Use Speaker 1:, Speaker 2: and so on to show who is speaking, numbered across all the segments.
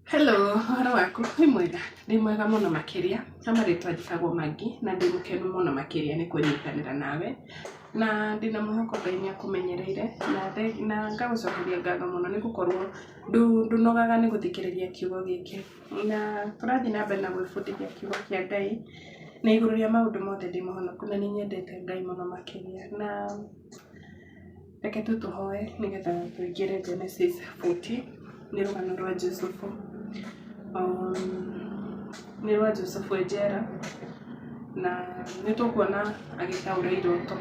Speaker 1: Hello, ũhoro waku? Wĩ mwega? Ndĩ mwega mũno makĩria. Na marĩtwa njĩtagwo Maggie na ndĩ mũkenu mũno makĩria nĩ kũnyitanĩra nawe. Na ndĩna mwĩhoko Ngai nĩ akũmenyereire na ngagũcokeria ngatho mũno nĩ gũkorwo ndũnogaga nĩ gũthikĩrĩria kiugo gĩkĩ. Na tũrathiĩ na mbere na gwĩbundithia kiugo kĩa Ngai na igũrũ rĩa maũndũ mothe ndĩ mũhonoku na nĩ nyendete Ngai mũno makĩria. Na reke tu tũhoe nĩgetha tũingĩre Genesis 40 nĩ rũgano rwa Jusufu. Nĩ rwa Jusufu njera na nĩ tũkuona agĩtaũra iroto.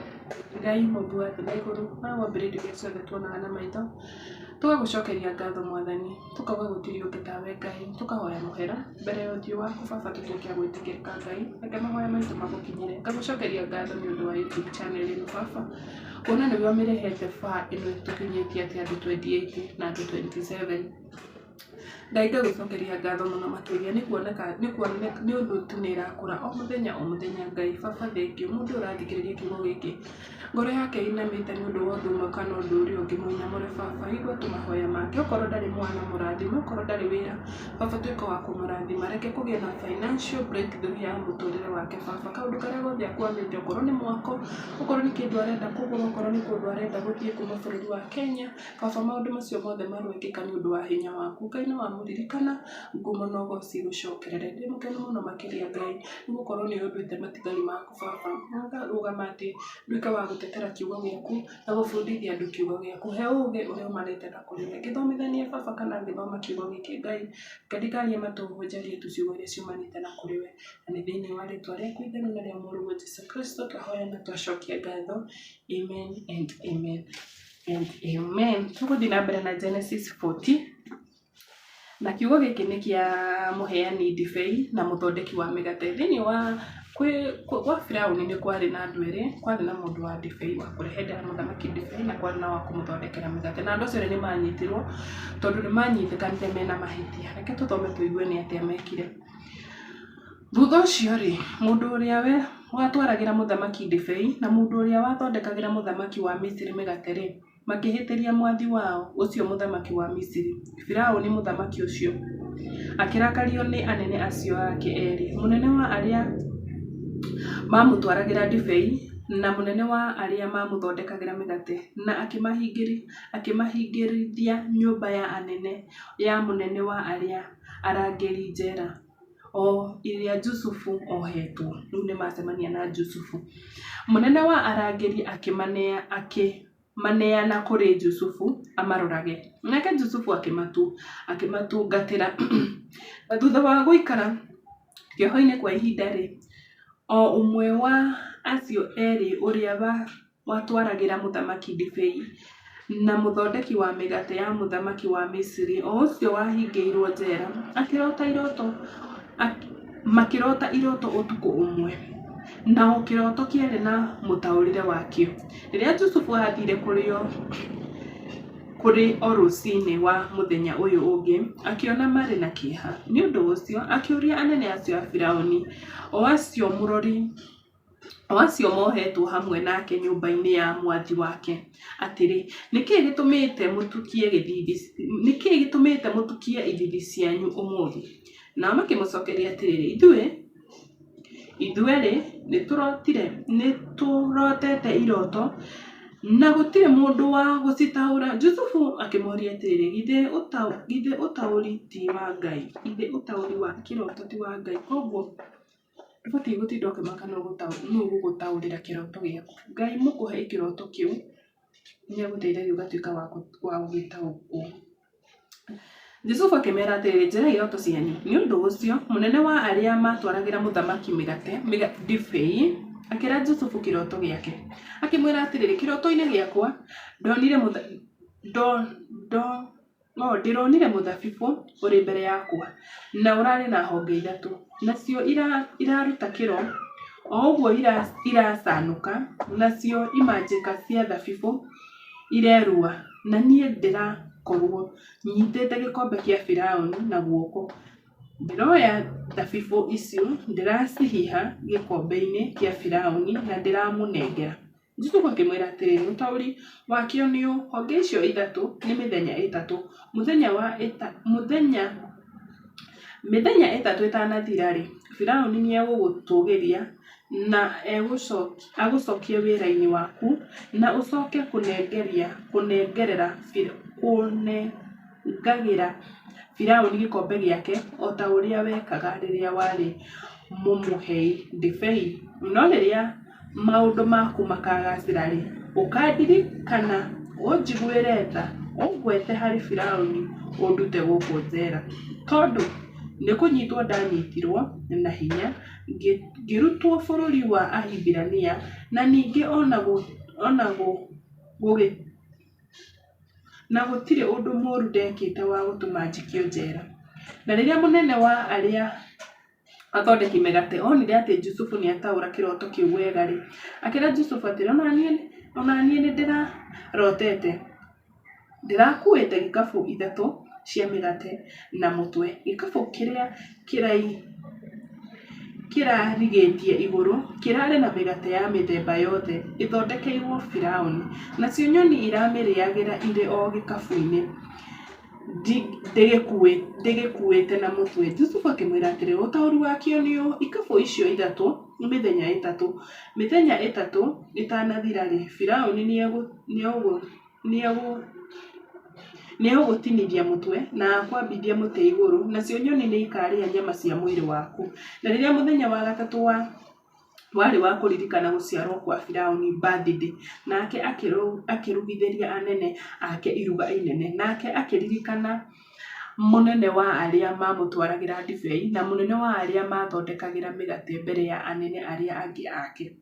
Speaker 1: Ngai Mũmbi wa thĩ na igũrũ na wambĩrĩirie iria ciothe tuonaga na maitho, tũgagũcokeria ngatho Mwathani, tũkauga gũtirĩ ũngĩ tawe Ngai, tũkahoya mũhera mbere ya ũthiũ waku Baba tũtuĩke a gwĩtĩkĩrĩka Ngai, reke mahoya maitũ magũkinyĩre. Ngagũcokeria ngatho nĩ ũndũ wa YouTube channel ĩno Baba, kuona nĩwe ũmĩrehete far ĩno ĩtũkinyĩtie atĩ andũ 28 na andũ 27. Ngai ngagũcokeria ngatho mũno makĩria nĩ ũndũ tu nĩ ĩrakũra o mũthenya Ngai. Baba thengio, mũndũ ũrathikĩrĩria kiugo gĩkĩ ngoro yake ĩinamĩte nĩ ũndũ wa ũndũ ũmwe kana ũndũ ũrĩa ũngĩ. Mũnyamũre Baba, igua tu mahoya make, okorwo ndarĩ mwana mũrathime, okorwo ndarĩ wĩra Baba tuĩka wa kũmũrathima, reke kũgĩe na financial breakthrough ya mũtũrĩre wake Baba. Kaũndũ karĩa gothe akwamĩte, okorwo nĩ mwako, okorwo nĩ kĩndũ arenda kũgũra, okorwo nĩ kũndũ arenda gũthiĩ kuma bũrũri wa Kenya Baba, maũndũ macio mothe marwĩkĩka nĩ ũndũ wa hinya waku. Ngai nĩ wamũririkana, ngumo na ũgo cigũcokerere. Ndĩ mũkenu mũno makĩria Ngai nĩ gũkorwo nĩ ũnduĩte matigari maku Baba, na ngarũgama atĩ nduĩke wa gũtetera kiugo gĩaku na gũbundithia andũ kiugo gĩaku. He ũũgĩ ũrĩa umanĩte na kũrĩwe ngĩthomithania Baba kana ngĩthoma kiugo gĩkĩ Ngai, ngandikarie matũhũhũ njarie tu ciugo iria ciumanĩte na kũrĩwe, na nĩ thĩinĩ wa rĩtwa rĩaku itherũ na rĩa mũrũ Jesũ Kristo twahoya na twacokia ngatho. Amen and amen and amen. Tũgũthiĩ na mbere na Genesis 40 na kiugo gĩkĩ nĩ kĩa mũheani ndibei na mũthondeki wa mĩgate. Thĩinĩ wa gwa Firaũni nĩ kwarĩ na andũ erĩ, kwarĩ na mũndũ wa ndibei wa kũrehendera mũthamaki ndibei na kwarĩ na wa kũmũthondekera mĩgate, na andũ acio erĩ nĩ manyitirwo tondũ nĩ manyitĩkanire mena mahĩtia. Reke tũthome tũigue nĩ atĩa mekire. Thutha ũcio rĩ, mũndũ ũrĩa we watwaragĩra mũthamaki ndibei na mũndũ ũrĩa wathondekagĩra mũthamaki wa Misiri mĩgate rĩ, makĩhĩtĩria mwathi wao ũcio mũthamaki wa Misiri. Firaũni mũthamaki ũcio akĩrakario nĩ anene acio ake erĩ, mũnene wa arĩa mamũtwaragĩra ndibei na mũnene wa arĩa mamũthondekagĩra mĩgate, na akĩmahingĩrithia nyũmba ya anene ya mũnene wa arĩa arangĩri njera, o iria Jusufu ohetwo. Rĩu nĩ macemania na Jusufu. Mũnene wa arangĩri akĩmaneana kũrĩ Jusufu amarorage, nake Jusufu akĩmatungatĩra. Na thutha wa gũikara kĩoho-inĩ kwa ihinda rĩ, o ũmwe wa acio erĩ, ũrĩa watwaragĩra mũthamaki ndibei na mũthondeki wa mĩgate ya mũthamaki wa Misiri, o ũcio wahingĩirwo njera, makĩrota iroto ũtukũ ũmwe, na o kĩroto kĩarĩ na mũtaũrĩre wakĩo. Rĩrĩa Jusufu athire kũrĩ o rũcinĩ wa mũthenya ũyũ ũngĩ, akĩona marĩ na kĩeha. Nĩ ũndũ ũcio akĩũria anene acio a Firaũni, o acio mohetwo hamwe nake nyũmba-inĩ ya mwathi wake, atĩrĩ, nĩkĩĩ gĩtũmĩte mũtukie ithithi cianyu ũmũthĩ? Nao makĩmũcokeria atĩrĩrĩ, ithuĩ nĩ tũrotete iroto na gũtirĩ mũndũ wa gũcitaũra. Jusufu akĩmoria atĩrĩrĩ, githĩ ũtaũri ti wa Ngai? Githĩ ũtaũri wa kĩroto ti wa Ngai? Koguo ndũbatiĩ gũtinda ũkĩmaka nũũ ũgũgũtaũrĩra kĩroto gĩaku. Ngai mũkũhe kĩroto kĩu nĩ agũteithagia ũgatuĩka wa gũgĩtaũkwo. Jusufu akĩmera atĩrĩrĩ, njerai iroto cianyu. Nĩ ũndũ ũcio mũnene wa arĩa matwaragĩra mũthamaki ndibei akĩra Jusufu kĩroto gĩake, akĩmwĩra atĩrĩrĩ, kĩroto-inĩ gĩakwa ndĩronire mũthabibũ ũrĩ mbere yakwa na ũrarĩ na honge ithatũ, nacio iraruta kĩro o ũguo iracanũka, nacio imanjĩka cia thabibũ irerua, na niĩ ndĩrakorwo nyitĩte gĩkombe kĩa Firaũni na guoko. Ndĩroya thabibũ icio ndĩracihiha gĩkombe-inĩ kĩa Firaũni na ndĩramũnengera. Jusufu akĩmwĩra atĩrĩrĩ, ũtaũri wakĩo nĩ honge icio ithatũ nĩ mĩthenya ĩtatũ. Mũthenya Mĩthenya 3 ĩtanathira rĩ, Firaũni nĩegũgũtũgĩria na agũcokie wĩra-inĩ waku na ũcoke kũnengagĩra Firaũni gĩkombe gĩake o ta ũrĩa wekaga rĩrĩa warĩ mũmũhei ndibei. No rĩrĩa maũndũ maku makagacĩra rĩ, ũkandirikana ũnjiguĩre tha, ũngwete harĩ Firaũni ũndute gũkũ njera, tondũ nĩ kũnyitwo ndanyitirwo na hinya ngĩrutwo bũrũri wa Ahibirania, na ningĩ na gũtirĩ ũndũ mũũru ndekĩte wa gũtũma njikio njera. Na rĩrĩa mũnene wa arĩa athondeki mĩgate onire atĩ Jusufu nĩataũra kĩroto kĩu wega rĩ, akĩra Jusufu atĩrĩ, ona niĩ nĩndĩrarotete, ndĩrakuĩte ikabu 3 cia mĩgate na mũtwe, gĩkabũ kĩrĩa kĩrarigĩtie igũrũ kĩrarĩ na mĩgate ya mĩthemba yothe ĩthondekeirwo Firaũni, nacio nyoni iramĩrĩagĩra irĩ o gĩkabũ-inĩ ndĩgĩkuĩte na mũtwe. Jusufu akĩmwĩra atĩrĩ, ũtaũri wakĩo nĩ ũũ, ikabũ icio 3 mĩthenya 3, mĩthenya 3 ĩtanathira rĩ, Firaũni nĩegũgũtinithia mũtwe na akwambithie mũtĩ igũrũ, nacio nyoni nĩikarĩa nyama cia mwĩrĩ waku. Na rĩrĩa mũthenya wa 3 warĩ wa kũririkana gũciarwo kwa Firaũni birthday, nake akĩrugithĩria anene ake iruga inene, nake akĩririkana mũnene wa arĩa mamũtwaragĩra ndibei na mũnene wa arĩa mathondekagĩra mĩgate mbere ya anene arĩa angĩ ake.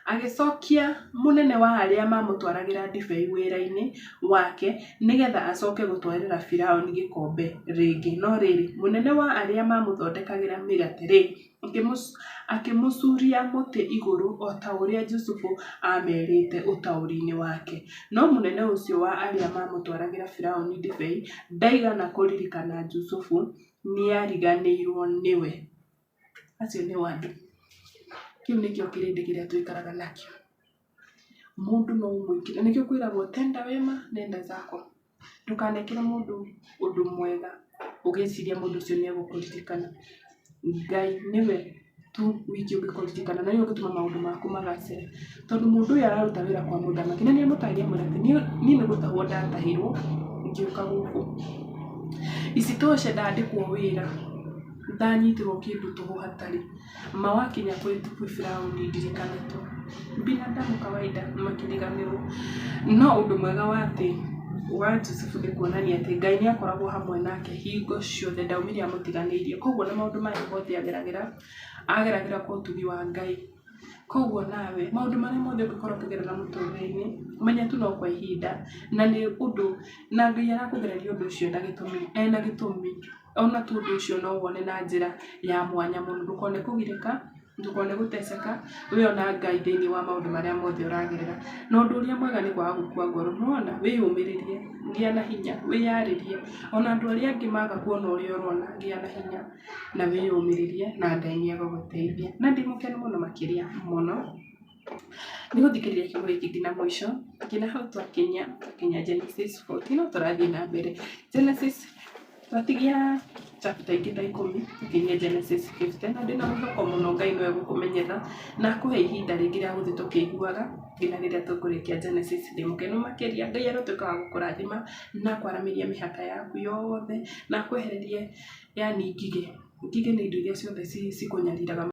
Speaker 1: Agĩcokia mũnene wa arĩa mamũtwaragĩra ndibei wĩra-inĩ wake nĩgetha acoke gũtwarĩra Firaũni gĩkombe rĩngĩ. No rĩrĩ, mũnene wa arĩa mamũthondekagĩra mĩgate rĩ, akĩmũcuria mũtĩ igũrũ o ta ũrĩa Jusufu amerite ũtaũri-inĩ wake. No mũnene ũcio wa arĩa mamũtwaragĩra Firaũni ndibei ndaigana kũririkana Jusufu, nĩariganĩirwo nĩwe. Acio nĩ andũ. Kĩu nĩkĩo kĩrĩndĩ kĩrĩa tũikaraga nakĩo. Mũndũ no ũmwĩkĩre, nĩkĩo kwĩragwo tenda wema nenda zako. Ndũkanekĩre mũndũ ũndũ mwega ũgĩciria mũndũ ũcio nĩegũkũririkana. Ngai nĩwe tu wiki ũngĩkũririkana na nĩwe ũngĩtũma maũndũ maku magacĩre. Tondũ mũndũ ũyũ araruta wĩra kwa mũthamaki na nĩamũtarĩria atĩ niĩ nĩgũtahwo ndatahirwo ngĩũka gũkũ. Isitoshe ndandĩkwo wĩra, ndanyitirwo kĩndũ tũhũ hatarĩ. Mawakinya kwĩ Firaũni ndirikanĩtwo. Binadamu kawaida makĩriganĩrwo. No ũndũ mwega wa Jusufu nĩ kuonania atĩ Ngai nĩakoragwo hamwe nake hingo ciothe, ndaumire amũtiganĩirie. Koguo na maũndũ maya mothe ageragĩra kwa ũtugi wa Ngai. Koguo nawe maũndũ marĩa mothe ũngĩkorwo ũkĩgerera mũtũrĩre-inĩ, menya tu no kwa ihinda, na nĩ ũndũ na Ngai arakũgereria ũndũ ũcio ena gĩtũmi. Ona tu ũndũ ũcio no wone na njĩra ya mwanya mũno, ndũkone kũgirĩka, ndũkone gũteceka, we ona Ngai thĩinĩ wa maũndũ marĩa mothe ũragerera. Na ũndũ ũrĩa mwega nĩ kwaga gũkua ngoro, nĩwona, wĩyũmĩrĩrie, gĩa na hinya, wĩyarĩrie. Ona andũ arĩa angĩ maga kuona ũrĩa ũrona, gĩa na hinya na wĩyũmĩrĩrie na Ngai nĩegũgũteithia. Na ndĩ mũkenu mũno makĩria mũno nĩ gũthikĩrĩria kiugo gĩkĩ nginya mũico, nginya hau twakinya Genesis 14 no tũrathiĩ na mbere. Genesis twatigia chapter ingĩ ta 10 tũkinyie Genesis 15, na ndĩna mwĩhoko mũno Ngai no egũkũmenyetha na akũhe ihinda rĩngĩ rĩa gũthiĩ tũkĩiguaga nginya rĩrĩa tũkũrĩkia Genesis. Ndĩ mũkenu makĩria, Ngai arotuĩka wa gũkũrathima na kwaramĩria mĩhaka yaku yothe na akwehererie yani ngigĩ nĩ indo iria ciothe cikũnyariraga